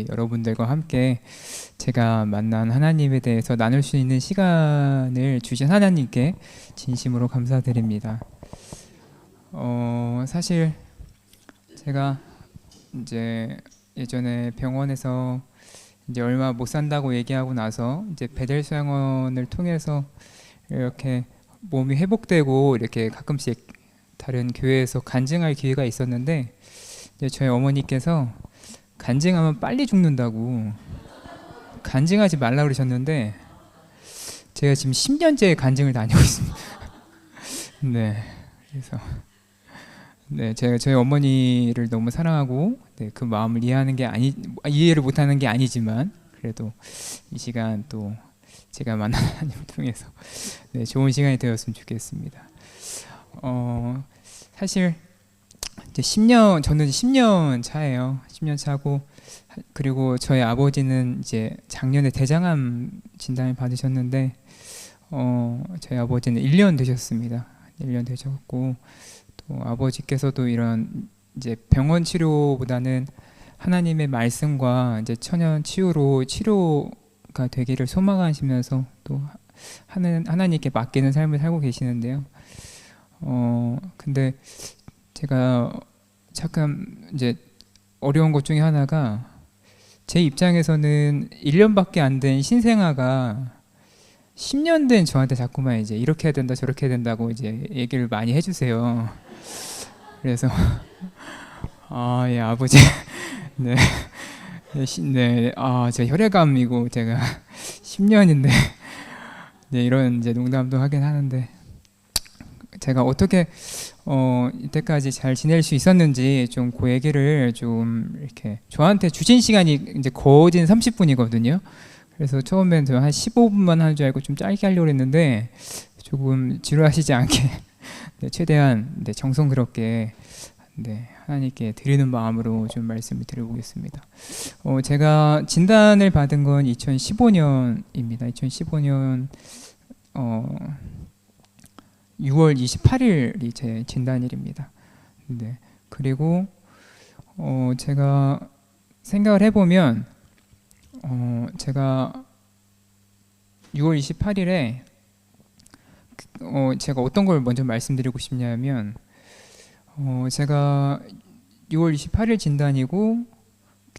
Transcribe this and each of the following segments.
여러분들과 함께 제가 만난 하나님에 대해서 나눌 수 있는 시간을 주신 하나님께 진심으로 감사드립니다. 사실 제가 이제 예전에 병원에서 이제 얼마 못 산다고 얘기하고 나서 이제 베델 수양원을 통해서 이렇게 몸이 회복되고 이렇게 가끔씩 다른 교회에서 간증할 기회가 있었는데 이제 저희 어머니께서 간증하면 빨리 죽는다고 간증하지 말라 그러셨는데 제가 지금 10년째 간증을 다니고 있습니다. 네, 그래서 제가 저희 어머니를 너무 사랑하고 그 마음을 이해를 못하는 게 아니지만 그래도 이 시간 또 제가 만난 하나님을 통해서 좋은 시간이 되었으면 좋겠습니다. 사실 이제 저는 10년 차예요. 10년 차고 그리고 저희 아버지는 이제 작년에 대장암 진단을 받으셨는데 저희 아버지는 1년 되셨습니다. 1년 되셨고 또 아버지께서도 이런 이제 병원 치료보다는 하나님의 말씀과 이제 천연 치유로 치료가 되기를 소망하시면서 또 하나님께 맡기는 삶을 살고 계시는데요. 근데 제가 잠깐 이제 어려운 것 중에 하나가 제 입장에서는 1년밖에 안 된 신생아가 10년 된 저한테 자꾸만 이제 이렇게 해야 된다 저렇게 해야 된다고 이제 얘기를 많이 해주세요. 그래서 예, 아버지 제 혈액암이고 제가 10년인데 이런 이제 농담도 하긴 하는데 제가 어떻게 이때까지 잘 지낼 수 있었는지 좀 그 얘기를 좀 이렇게 저한테 주신 시간이 이제 거진 30분이거든요. 그래서 처음엔 저 한 15분만 하는 줄 알고 좀 짧게 하려고 했는데 조금 지루하시지 않게 최대한 정성스럽게 하나님께 드리는 마음으로 좀 말씀을 드려보겠습니다. 제가 진단을 받은 건 2015년입니다. 2015년 6월 28일이 제 진단일입니다. 그리고 제가 생각을 해보면 제가 6월 28일에 제가 어떤 걸 먼저 말씀드리고 싶냐면 제가 6월 28일 진단이고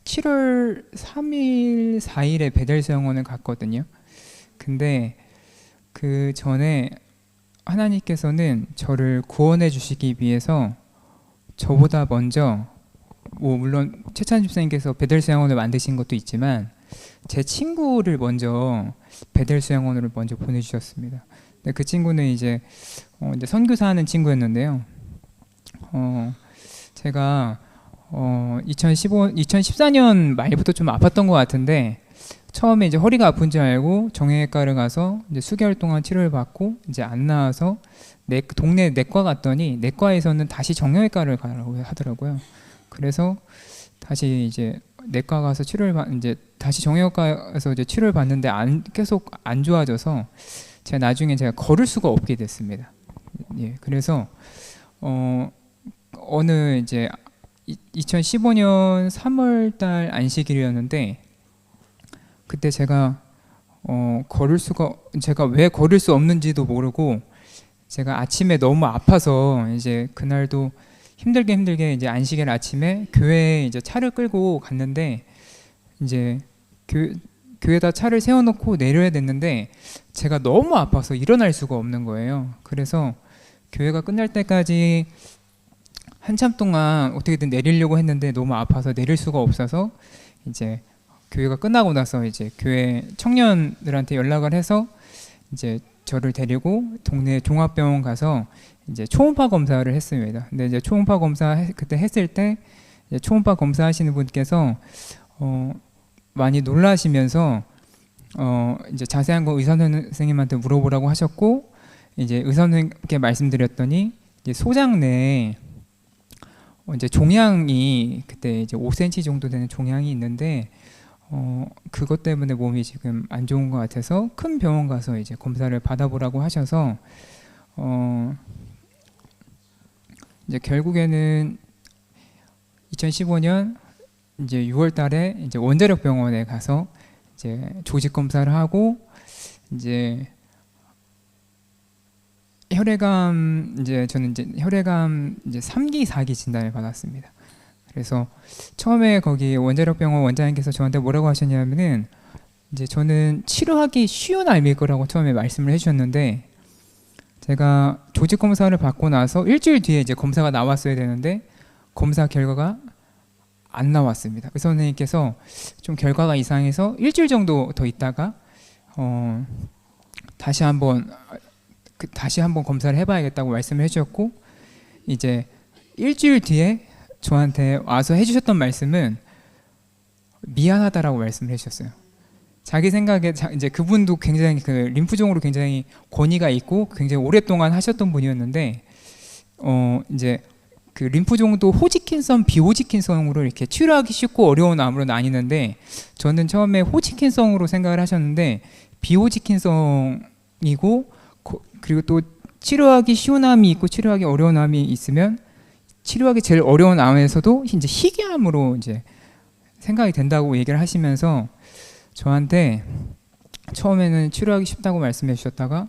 7월 3일, 4일에 베델수양원을 갔거든요. 근데 그 전에 하나님께서는 저를 구원해 주시기 위해서 저보다 먼저 물론 최찬 집사님께서 베델 수양원을 만드신 것도 있지만 제 친구를 먼저 베델 수양원으로 먼저 보내주셨습니다. 그 친구는 이제 선교사하는 친구였는데요. 제가 2014년 말부터 좀 아팠던 것 같은데 처음에 이제 허리가 아픈 줄 알고 정형외과를 가서 이제 수개월 동안 치료를 받고 이제 안 나와서 동네 내과 갔더니 내과에서는 다시 정형외과를 가라고 하더라고요. 그래서 다시 이제 내과 가서 다시 정형외과에서 이제 치료를 받는데 계속 안 좋아져서 제가 걸을 수가 없게 됐습니다. 예, 그래서 어느 이제 2015년 3월달 안식일이었는데 그때 제가 왜 걸을 수 없는지도 모르고 제가 아침에 너무 아파서 이제 그날도 힘들게 이제 안식일 아침에 교회에 이제 차를 끌고 갔는데 이제 교회에다 차를 세워놓고 내려야 됐는데 제가 너무 아파서 일어날 수가 없는 거예요. 그래서 교회가 끝날 때까지 한참 동안 어떻게든 내리려고 했는데 너무 아파서 내릴 수가 없어서 이제 교회가 끝나고 나서 이제 교회 청년들한테 연락을 해서 이제 저를 데리고 동네 종합병원 가서 이제 초음파 검사를 했습니다. 근데 이제 초음파 검사 그때 했을 때 이제 초음파 검사하시는 분께서 많이 놀라시면서 이제 자세한 거 의사 선생님한테 물어보라고 하셨고 이제 의사 선생님께 말씀드렸더니 이제 소장 내에 이제 종양이 그때 이제 5cm 정도 되는 종양이 있는데 그것 때문에 몸이 지금 안 좋은 것 같아서 큰 병원 가서 이제 검사를 받아보라고 하셔서 이제 결국에는 2015년 이제 6월 달에 이제 원자력 병원에 가서 이제 조직 검사를 하고 이제 혈액암 이제 저는 이제 혈액암 이제 3기 4기 진단을 받았습니다. 그래서 처음에 거기 원자력 병원 원장님께서 저한테 뭐라고 하셨냐면은 이제 저는 치료하기 쉬운 암일 거라고 처음에 말씀을 해주셨는데 제가 조직 검사를 받고 나서 일주일 뒤에 이제 검사가 나왔어야 되는데 검사 결과가 안 나왔습니다. 의사 선생님께서 좀 결과가 이상해서 일주일 정도 더 있다가 다시 한번 검사를 해봐야겠다고 말씀을 해주셨고 이제 일주일 뒤에 저한테 와서 해주셨던 말씀은 미안하다라고 말씀을 해주셨어요. 자기 생각에 이제 그분도 굉장히 그 림프종으로 굉장히 권위가 있고 굉장히 오랫동안 하셨던 분이었는데 이제 그 림프종도 호지킨성, 비호지킨성으로 이렇게 치료하기 쉽고 어려운 암으로 나뉘는데 저는 처음에 호지킨성으로 생각을 하셨는데 비호지킨성이고 그리고 또 치료하기 쉬운 암이 있고 치료하기 어려운 암이 있으면 치료하기 제일 어려운 암에서도 이제 희귀암으로 이제 생각이 된다고 얘기를 하시면서 저한테 처음에는 치료하기 쉽다고 말씀해 주셨다가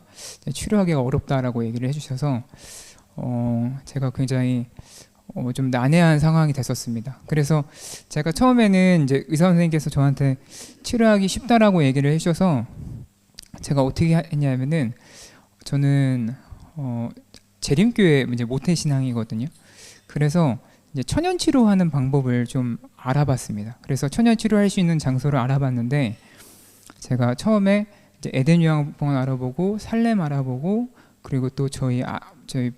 치료하기가 어렵다라고 얘기를 해주셔서 제가 굉장히 좀 난해한 상황이 됐었습니다. 그래서 제가 처음에는 이제 의사 선생님께서 저한테 치료하기 쉽다라고 얘기를 해주셔서 제가 어떻게 했냐면은 저는 재림교회 이제 모태 신앙이거든요. 그래서 이제 천연 치료하는 방법을 좀 알아봤습니다. 그래서 천연 치료할 수 있는 장소를 알아봤는데 제가 처음에 이제 에덴 요양병원 알아보고 살렘 알아보고 그리고 또 저희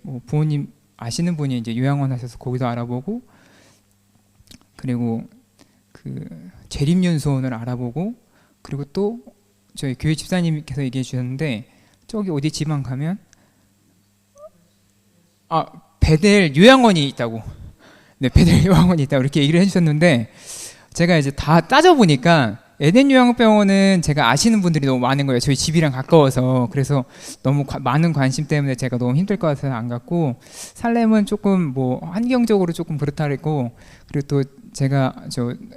뭐 부모님 아시는 분이 이제 요양원 하셔서 거기도 알아보고 그리고 그 재림연수원을 알아보고 그리고 또 저희 교회 집사님께서 얘기해 주셨는데 저기 어디 지방 가면 베델 요양원이 있다고. 네, 베델 요양원이 있다고 이렇게 얘기를 해주셨는데 제가 이제 다 따져보니까 에덴 요양병원은 제가 아시는 분들이 너무 많은 거예요. 저희 집이랑 가까워서. 그래서 너무 많은 관심 때문에 제가 너무 힘들 것 같아서 안 갔고 살렘은 조금 뭐 환경적으로 조금 그렇다 그랬고 그리고 또 제가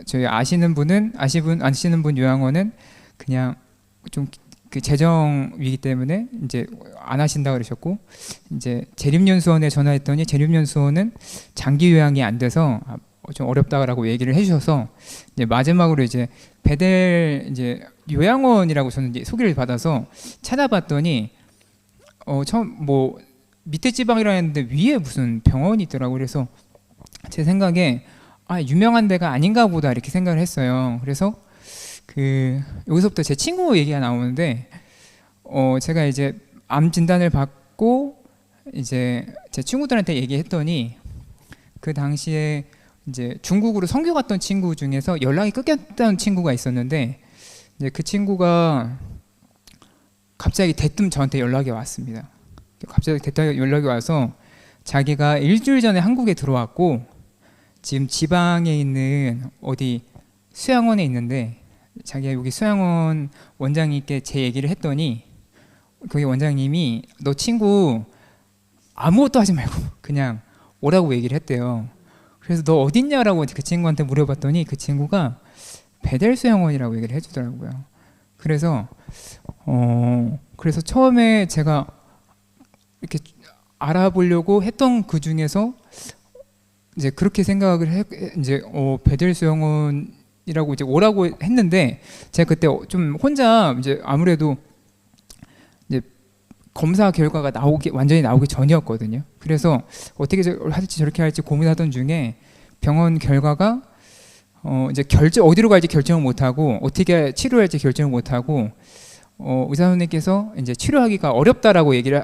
저희 아시는 분 요양원은 그냥 좀 그 재정 위기 때문에 이제 안 하신다 그러셨고 이제 재림연수원에 전화했더니 재림연수원은 장기 요양이 안 돼서 좀 어렵다라고 얘기를 해주셔서 이제 마지막으로 이제 베델 이제 요양원이라고 저는 이제 소개를 받아서 찾아봤더니 처음 뭐 밑에 지방이라 했는데 위에 무슨 병원이 있더라고. 그래서 제 생각에 유명한 데가 아닌가 보다 이렇게 생각을 했어요. 그래서 여기서부터 제 친구 얘기가 나오는데 제가 이제 암 진단을 받고 이제 제 친구들한테 얘기했더니 그 당시에 이제 중국으로 선교 갔던 친구 중에서 연락이 끊겼던 친구가 있었는데 이제 그 친구가 갑자기 대뜸 저한테 연락이 왔습니다. 갑자기 대뜸 연락이 와서 자기가 일주일 전에 한국에 들어왔고 지금 지방에 있는 어디 수양원에 있는데 자기가 여기 수양원 원장님께 제 얘기를 했더니 거기 원장님이 너 친구 아무것도 하지 말고 그냥 오라고 얘기를 했대요. 그래서 너 어딨냐라고 그 친구한테 물어봤더니 그 친구가 베델 수양원이라고 얘기를 해주더라고요. 그래서 처음에 제가 이렇게 알아보려고 했던 그 중에서 이제 그렇게 생각을 이제 베델 수양원이라고 이제 오라고 했는데 제가 그때 좀 혼자 이제 아무래도 이제 검사 결과가 완전히 나오기 전이었거든요. 그래서 어떻게 할지 저렇게 할지 고민하던 중에 병원 결과가 이제 어디로 갈지 결정을 못하고 어떻게 치료할지 결정을 못하고 의사 선생님께서 이제 치료하기가 어렵다라고 얘기를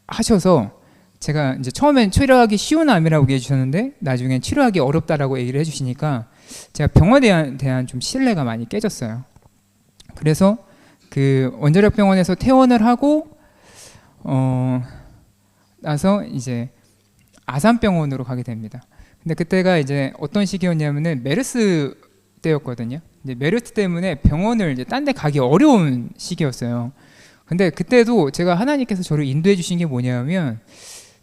하셔서 제가 이제 처음엔 치료하기 쉬운 암이라고 얘기해 주셨는데 나중엔 치료하기 어렵다라고 얘기를 해주시니까 제가 병원에 대한 좀 신뢰가 많이 깨졌어요. 그래서 그 원자력 병원에서 퇴원을 하고 나서 이제 아산병원으로 가게 됩니다. 근데 그때가 이제 어떤 시기였냐면은 메르스 때였거든요. 이제 메르스 때문에 병원을 이제 딴 데 가기 어려운 시기였어요. 근데 그때도 제가 하나님께서 저를 인도해 주신 게 뭐냐면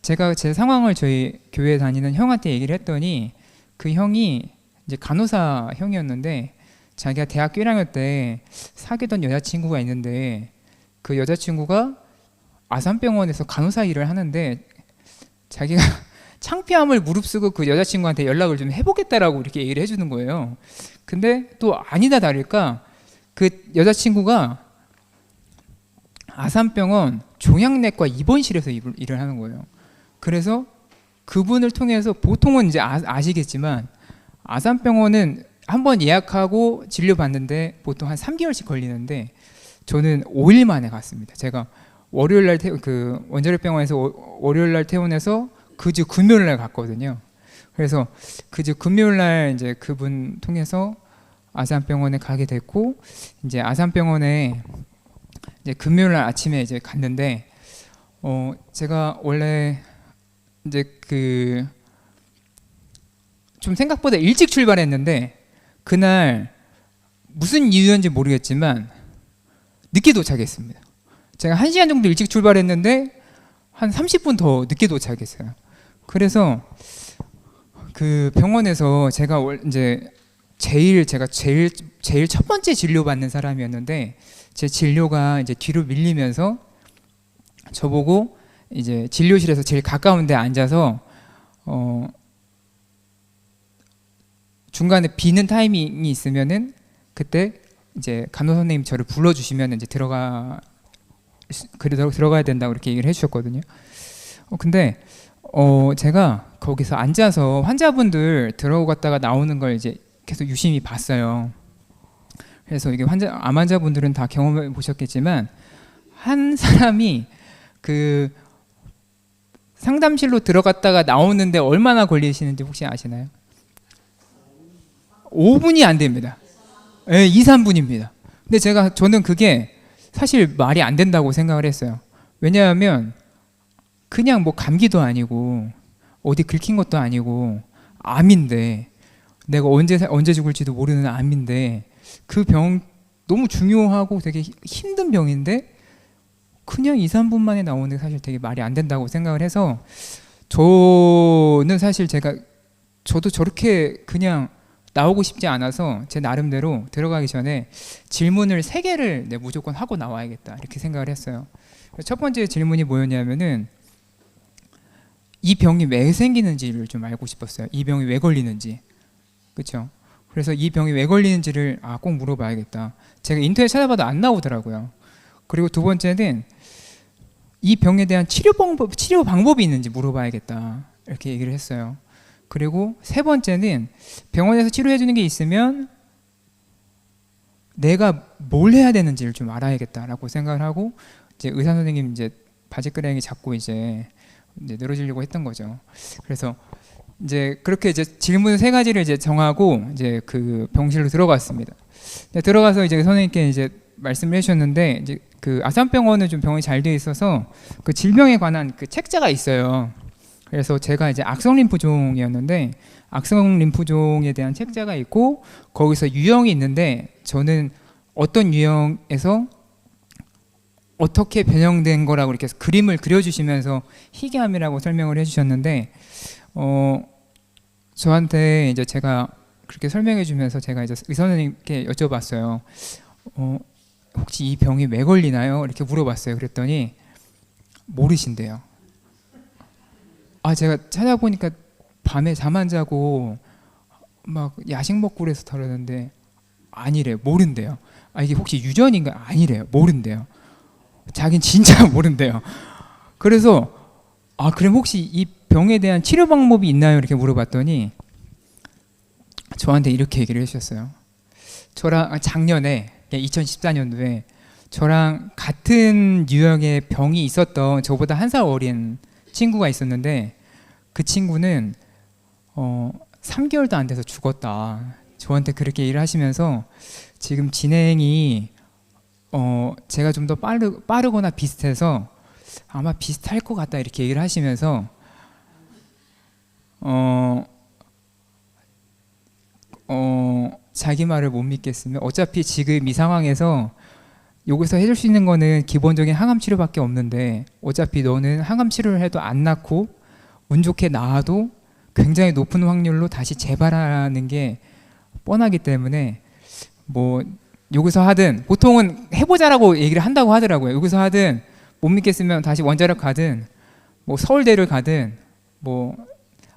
제가 제 상황을 저희 교회 다니는 형한테 얘기를 했더니 그 형이 이제 간호사 형이었는데 자기가 대학교 1학년 때 사귀던 여자친구가 있는데 그 여자친구가 아산병원에서 간호사 일을 하는데 자기가 창피함을 무릅쓰고 그 여자친구한테 연락을 좀 해보겠다라고 이렇게 얘기를 해주는 거예요. 근데 또 아니다 다를까 그 여자친구가 아산병원 종양내과 입원실에서 일을 하는 거예요. 그래서 그분을 통해서 보통은 이제 아시겠지만 아산병원은 한번 예약하고 진료받는데 보통 한 3개월씩 걸리는데 저는 5일 만에 갔습니다. 제가 월요일 날 그 원자력병원에서 월요일 날 퇴원해서 그 주 금요일 날 갔거든요. 그래서 그 주 금요일 날 이제 그분 통해서 아산병원에 가게 됐고 이제 아산병원에 이제 금요일 날 아침에 이제 갔는데 제가 원래 이제 그 좀 생각보다 일찍 출발했는데 그날 무슨 이유인지 모르겠지만 늦게 도착했습니다. 제가 1시간 정도 일찍 출발했는데 한 30분 더 늦게 도착했어요. 그래서 그 병원에서 제가 이제 제일 첫 번째 진료 받는 사람이었는데 제 진료가 이제 뒤로 밀리면서 저보고 이제 진료실에서 제일 가까운 데 앉아서 중간에 비는 타이밍이 있으면은 그때 이제 간호사 선생님 저를 불러주시면 이제 들어가야 된다고 이렇게 얘기를 해주셨거든요. 근데 제가 거기서 앉아서 환자분들 들어갔다가 나오는 걸 이제 계속 유심히 봤어요. 그래서 이게 암 환자분들은 다 경험해 보셨겠지만 한 사람이 그 상담실로 들어갔다가 나오는데 얼마나 걸리시는지 혹시 아시나요? 5분이 안 됩니다. 네, 2, 3분입니다. 근데 저는 그게 사실 말이 안 된다고 생각을 했어요. 왜냐하면 그냥 뭐 감기도 아니고 어디 긁힌 것도 아니고 암인데 내가 언제 죽을지도 모르는 암인데 그 병 너무 중요하고 되게 힘든 병인데 그냥 2, 3분 만에 나오는 게 사실 되게 말이 안 된다고 생각을 해서 저는 사실 저도 저렇게 그냥 나오고 싶지 않아서 제 나름대로 들어가기 전에 질문을 3개를 무조건 하고 나와야겠다 이렇게 생각을 했어요. 첫 번째 질문이 뭐였냐면은 이 병이 왜 생기는지를 좀 알고 싶었어요. 이 병이 왜 걸리는지. 그렇죠? 그래서 이 병이 왜 걸리는지를 꼭 물어봐야겠다. 제가 인터넷 찾아봐도 안 나오더라고요. 그리고 두 번째는 이 병에 대한 치료 방법이 있는지 물어봐야겠다 이렇게 얘기를 했어요. 그리고 세 번째는 병원에서 치료해 주는 게 있으면 내가 뭘 해야 되는지를 좀 알아야겠다라고 생각을 하고 이제 의사 선생님 이제 바지끄레기 잡고 이제 늘어지려고 했던 거죠. 그래서 이제 그렇게 이제 질문 3가지를 이제 정하고 이제 그 병실로 들어갔습니다. 들어가서 이제 선생님께 이제 말씀을 해주셨는데 이제 그 아산병원은 좀 병원이 잘 돼 있어서 그 질병에 관한 그 책자가 있어요. 그래서 제가 이제 악성림프종이었는데 악성림프종에 대한 책자가 있고 거기서 유형이 있는데 저는 어떤 유형에서 어떻게 변형된 거라고 이렇게 그림을 그려주시면서 희귀암이라고 설명을 해주셨는데 저한테 이제 제가 그렇게 설명해주면서 제가 이제 의사 선생님께 여쭤봤어요. 혹시 이 병이 왜 걸리나요? 이렇게 물어봤어요. 그랬더니 모르신대요. 제가 찾아보니까 밤에 잠 안 자고 막 야식 먹고 그래서 다르는데 아니래요. 모른대요. 이게 혹시 유전인가? 아니래요. 모른대요. 자긴 진짜 모른대요. 그래서 그럼 혹시 이 병에 대한 치료 방법이 있나요? 이렇게 물어봤더니 저한테 이렇게 얘기를 해주셨어요. 저랑 작년에 2014년도에 저랑 같은 유형의 병이 있었던 저보다 1살 어린 친구가 있었는데 그 친구는 3개월도 안 돼서 죽었다. 저한테 그렇게 얘기를 하시면서 지금 진행이 제가 좀 더 빠르거나 비슷해서 아마 비슷할 것 같다 이렇게 얘기를 하시면서 자기 말을 못 믿겠으면 어차피 지금 이 상황에서 여기서 해줄 수 있는 거는 기본적인 항암 치료밖에 없는데 어차피 너는 항암 치료를 해도 안 낫고 운 좋게 나아도 굉장히 높은 확률로 다시 재발하는 게 뻔하기 때문에 뭐 여기서 하든 보통은 해보자라고 얘기를 한다고 하더라고요. 여기서 하든 못 믿겠으면 다시 원자력 가든 뭐 서울대를 가든 뭐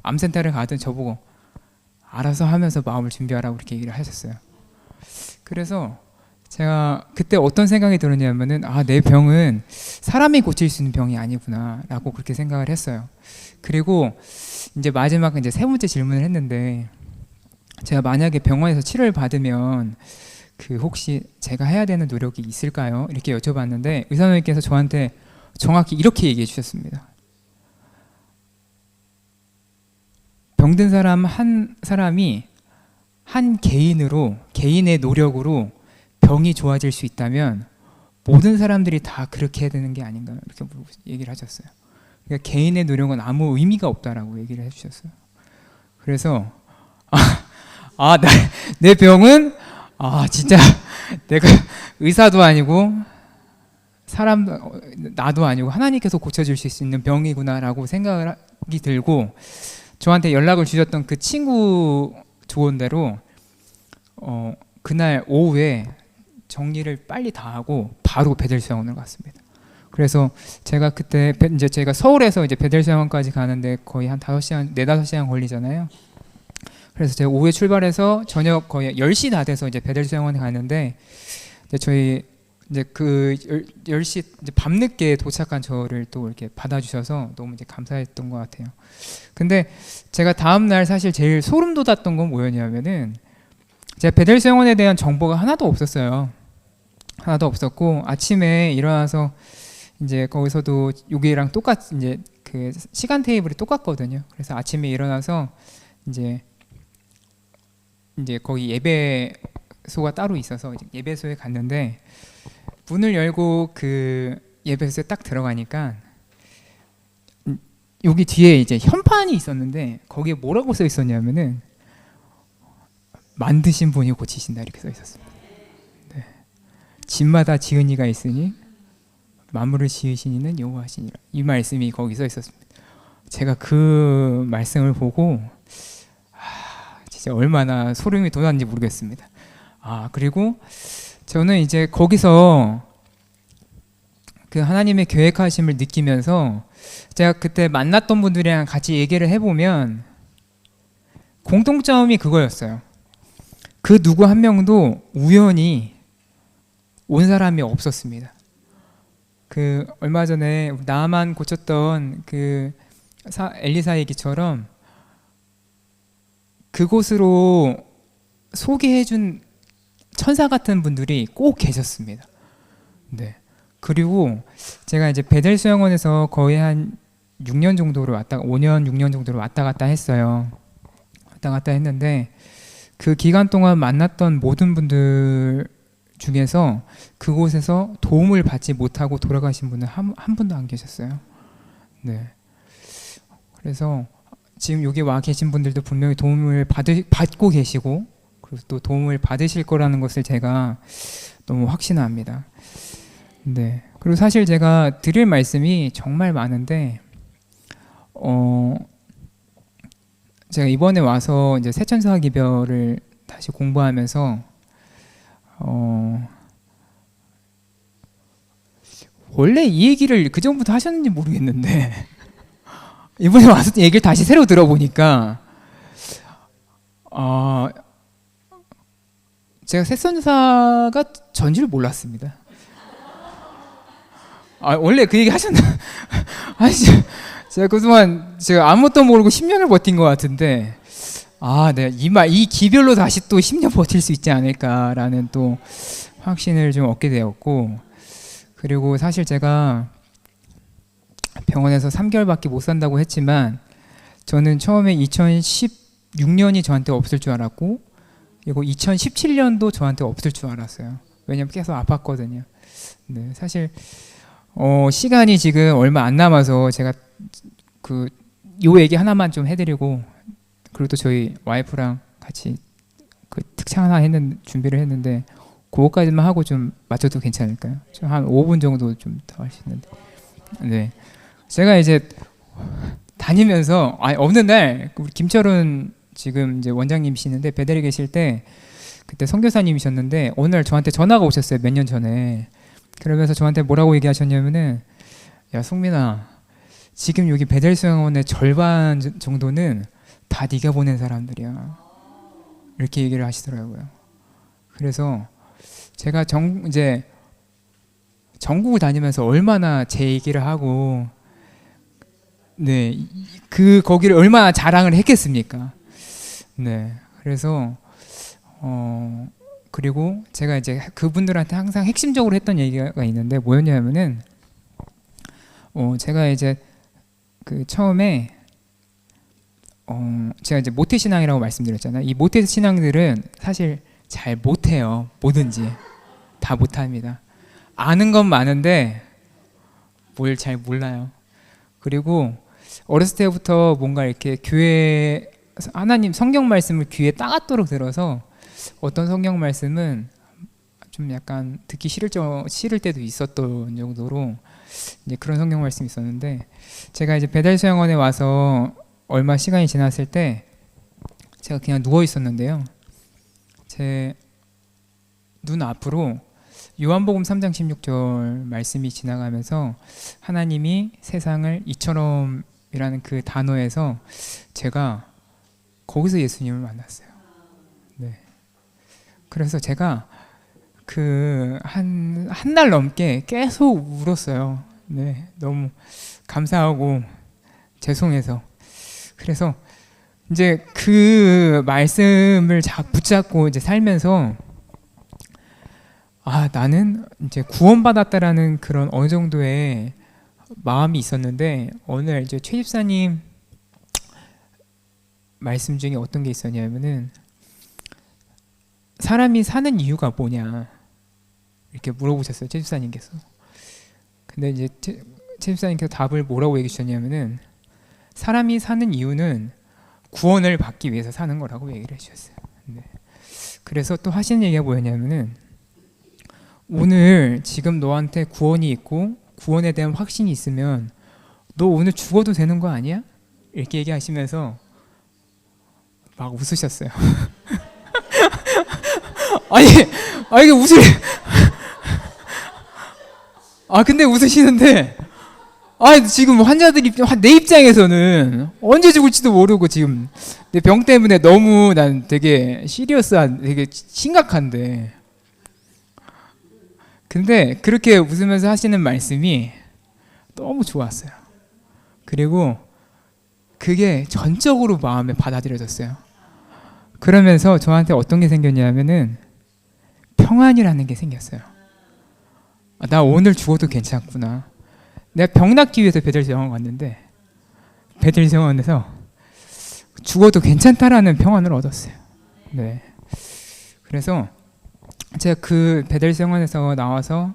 암센터를 가든 저보고 알아서 하면서 마음을 준비하라고 그렇게 얘기를 하셨어요. 그래서 제가 그때 어떤 생각이 들었냐면은 내 병은 사람이 고칠 수 있는 병이 아니구나라고 그렇게 생각을 했어요. 그리고 이제 마지막 이제 세 번째 질문을 했는데 제가 만약에 병원에서 치료를 받으면 그 혹시 제가 해야 되는 노력이 있을까요? 이렇게 여쭤봤는데 의사 선생님께서 저한테 정확히 이렇게 얘기해 주셨습니다. 병든 사람 한 사람이 한 개인으로 개인의 노력으로 병이 좋아질 수 있다면 모든 사람들이 다 그렇게 해야 되는 게 아닌가 이렇게 얘기를 하셨어요. 그러니까 개인의 노력은 아무 의미가 없다라고 얘기를 해주셨어요. 그래서 내 병은 진짜 내가 의사도 아니고 나도 아니고 하나님께서 고쳐줄 수 있는 병이구나라고 생각이 들고 저한테 연락을 주셨던 그 친구 조언대로 그날 오후에 정리를 빨리 다 하고 바로 베델수양원을 갔습니다. 그래서 제가 그때 이제 제가 서울에서 이제 베델수양원까지 가는데 거의 한 5시간, 4-5시간 걸리잖아요. 그래서 제가 오후에 출발해서 저녁 거의 10시 다 돼서 이제 베델수양원에 가는데 이제 저희 이제 그 10시 이제 밤늦게 도착한 저를 또 이렇게 받아주셔서 너무 이제 감사했던 것 같아요. 근데 제가 다음 날 사실 제일 소름 돋았던 건 뭐였냐면은 제가 베델수양원에 대한 정보가 하나도 없었어요. 하나도 없었고 아침에 일어나서 이제 거기서도 여기랑 똑같 이제 그 시간 테이블이 똑같거든요. 그래서 아침에 일어나서 이제 거기 예배소가 따로 있어서 이제 예배소에 갔는데 문을 열고 그 예배소에 딱 들어가니까 여기 뒤에 이제 현판이 있었는데 거기에 뭐라고 써 있었냐면은 만드신 분이 고치신다 이렇게 써 있었습니다. 네. 집마다 지은 이가 있으니 만물을 지으신 이는 여호와시니라 이 말씀이 거기 써 있었습니다. 제가 그 말씀을 보고 진짜 얼마나 소름이 돋았는지 모르겠습니다. 그리고 저는 이제 거기서 그 하나님의 계획하심을 느끼면서 제가 그때 만났던 분들이랑 같이 얘기를 해보면 공통점이 그거였어요. 그 누구 한 명도 우연히 온 사람이 없었습니다. 그 얼마 전에 나만 고쳤던 그 엘리사 얘기처럼 그곳으로 소개해준 천사 같은 분들이 꼭 계셨습니다. 네. 그리고 제가 이제 베델수양원에서 거의 한 6년 정도로 5년, 6년 정도로 왔다 갔다 했어요. 왔다 갔다 했는데 그 기간 동안 만났던 모든 분들 중에서 그곳에서 도움을 받지 못하고 돌아가신 분은 한 분도 안 계셨어요. 네. 그래서 지금 여기 와 계신 분들도 분명히 도움을 받고 계시고 그리고 또 도움을 받으실 거라는 것을 제가 너무 확신합니다. 네. 그리고 사실 제가 드릴 말씀이 정말 많은데 제가 이번에 와서 이제 세천사 기별을 다시 공부하면서 원래 이 얘기를 그 전부터 하셨는지 모르겠는데 이번에 와서 얘기를 다시 새로 들어보니까 제가 세천사가 전지를 몰랐습니다. 원래 그 얘기 하셨나? 제가 그동안 제가 아무것도 모르고 10년을 버틴 것 같은데 네, 이 기별로 다시 또 10년 버틸 수 있지 않을까라는 또 확신을 좀 얻게 되었고 그리고 사실 제가 병원에서 3개월밖에 못 산다고 했지만 저는 처음에 2016년이 저한테 없을 줄 알았고 그리고 2017년도 저한테 없을 줄 알았어요. 왜냐면 계속 아팠거든요. 네, 사실 시간이 지금 얼마 안 남아서 제가 요 얘기 하나만 좀 해드리고 그리고 또 저희 와이프랑 같이 그 특창 하나 준비를 했는데 그거까지만 하고 좀 맞춰도 괜찮을까요? 좀 한 5분 정도 좀 더 할 수 있는데. 네, 제가 이제 다니면서 어느 날 우리 김철훈 지금 이제 원장님이시는데 베델에 계실 때 그때 선교사님이셨는데 어느 날 저한테 전화가 오셨어요. 몇 년 전에. 그러면서 저한테 뭐라고 얘기하셨냐면은 야 송민아 지금 여기 베델 수양원의 절반 정도는 다 네가 보낸 사람들이야. 이렇게 얘기를 하시더라고요. 그래서 제가 이제 전국을 다니면서 얼마나 제 얘기를 하고 네, 거기를 얼마나 자랑을 했겠습니까? 네, 그래서 그리고 제가 이제 그분들한테 항상 핵심적으로 했던 얘기가 있는데 뭐였냐면은 제가 이제 그 처음에 제가 이제 모태 신앙이라고 말씀드렸잖아요. 이 모태 신앙들은 사실 잘 못해요. 뭐든지 다 못합니다. 아는 건 많은데 뭘 잘 몰라요. 그리고 어렸을 때부터 뭔가 이렇게 교회 하나님 성경 말씀을 귀에 따갑도록 들어서 어떤 성경 말씀은 좀 약간 듣기 싫을 때도 있었던 정도로 이제 그런 성경 말씀이 있었는데 제가 이제 배달 수양원에 와서 얼마 시간이 지났을 때 제가 그냥 누워 있었는데요. 제 눈 앞으로 요한복음 3장 16절 말씀이 지나가면서 하나님이 세상을 이처럼 이라는 그 단어에서 제가 거기서 예수님을 만났어요. 네. 그래서 제가 그 한 달 넘게 계속 울었어요. 네. 너무 감사하고 죄송해서. 그래서 이제 그 말씀을 붙잡고 이제 살면서 나는 이제 구원받았다라는 그런 어느 정도의 마음이 있었는데 어느 날 이제 최 집사님 말씀 중에 어떤 게 있었냐면은 사람이 사는 이유가 뭐냐 이렇게 물어보셨어요. 최 집사님께서. 근데 이제 최 집사님께서 답을 뭐라고 얘기해 주셨냐면은 사람이 사는 이유는 구원을 받기 위해서 사는 거라고 얘기를 해주셨어요. 네. 그래서 또 하시는 얘기가 뭐였냐면은 오늘 지금 너한테 구원이 있고 구원에 대한 확신이 있으면 너 오늘 죽어도 되는 거 아니야? 이렇게 얘기하시면서 막 웃으셨어요. 아니 이게 근데 웃으시는데 지금 환자들이 내 입장에서는 언제 죽을지도 모르고 지금 내 병 때문에 너무 난 되게 시리어스한 되게 심각한데 근데 그렇게 웃으면서 하시는 말씀이 너무 좋았어요. 그리고 그게 전적으로 마음에 받아들여졌어요. 그러면서 저한테 어떤 게 생겼냐면은 평안이라는 게 생겼어요. 나 오늘 죽어도 괜찮구나. 내가 병 낫기 위해서 베들세원 갔는데 베들세원에서 죽어도 괜찮다라는 평안을 얻었어요. 네. 그래서 제가 그 베들세원에서 나와서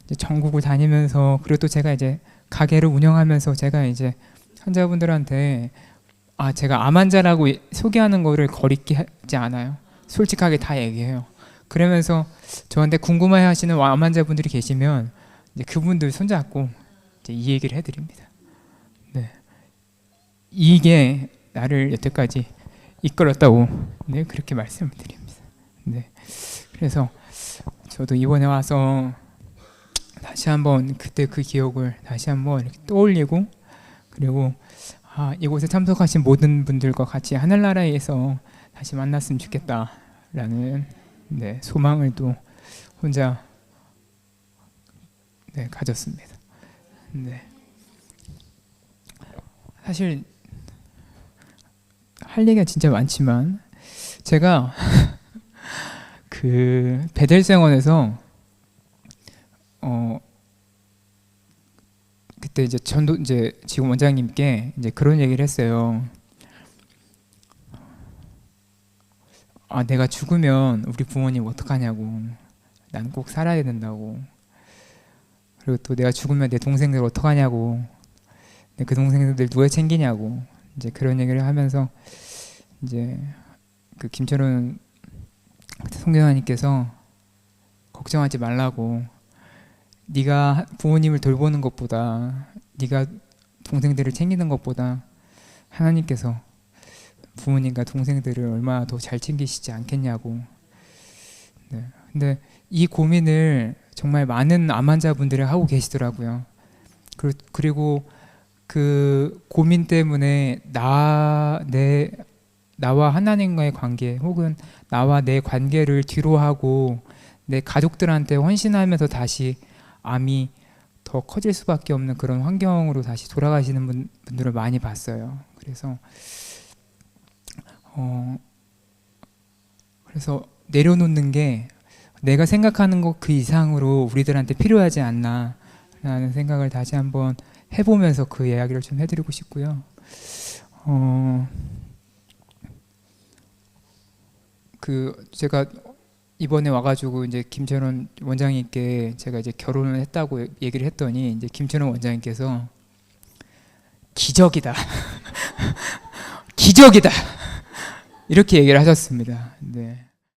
이제 전국을 다니면서 그리고 또 제가 이제 가게를 운영하면서 제가 이제 환자분들한테 제가 암 환자라고 소개하는 거를 거리끼 하지 않아요. 솔직하게 다 얘기해요. 그러면서 저한테 궁금해하시는 암 환자분들이 계시면 이제 그분들 손잡고 이제 이 얘기를 해드립니다. 네, 이게 나를 여태까지 이끌었다고 네 그렇게 말씀을 드립니다. 네, 그래서 저도 이번에 와서 다시 한번 그때 그 기억을 다시 한번 이렇게 떠올리고 그리고 이곳에 참석하신 모든 분들과 같이 하늘나라에서 다시 만났으면 좋겠다라는 네, 소망을 또 혼자 네, 가졌습니다. 네. 사실 할 얘기가 진짜 많지만 제가 그 베델생원에서 그때 이제 지금 원장님께 이제 그런 얘기를 했어요. 내가 죽으면 우리 부모님 어떡하냐고. 난 꼭 살아야 된다고. 그리고 또 내가 죽으면 내 동생들 어떡하냐고. 그 동생들 누가 챙기냐고. 이제 그런 얘기를 하면서 이제 그 김철훈 성교사님께서 걱정하지 말라고. 네가 부모님을 돌보는 것보다 네가 동생들을 챙기는 것보다 하나님께서 부모님과 동생들을 얼마나 더 잘 챙기시지 않겠냐고. 네. 근데 이 고민을 정말 많은 암 환자분들이 하고 계시더라고요. 그리고 그 고민 때문에 나와 하나님과의 관계 혹은 나와 내 관계를 뒤로 하고 내 가족들한테 헌신하면서 다시 암이 더 커질 수밖에 없는 그런 환경으로 다시 돌아가시는 분들을 많이 봤어요. 그래서 내려놓는 게 내가 생각하는 것 그 이상으로 우리들한테 필요하지 않나 라는 생각을 다시 한번 해보면서 그 이야기를 좀 해드리고 싶고요. 제가 이번에 와가지고 이제 김철원 원장님께 제가 이제 결혼을 했다고 얘기를 했더니 이제 김철원 원장님께서 기적이다, 기적이다 이렇게 얘기를 하셨습니다. 네.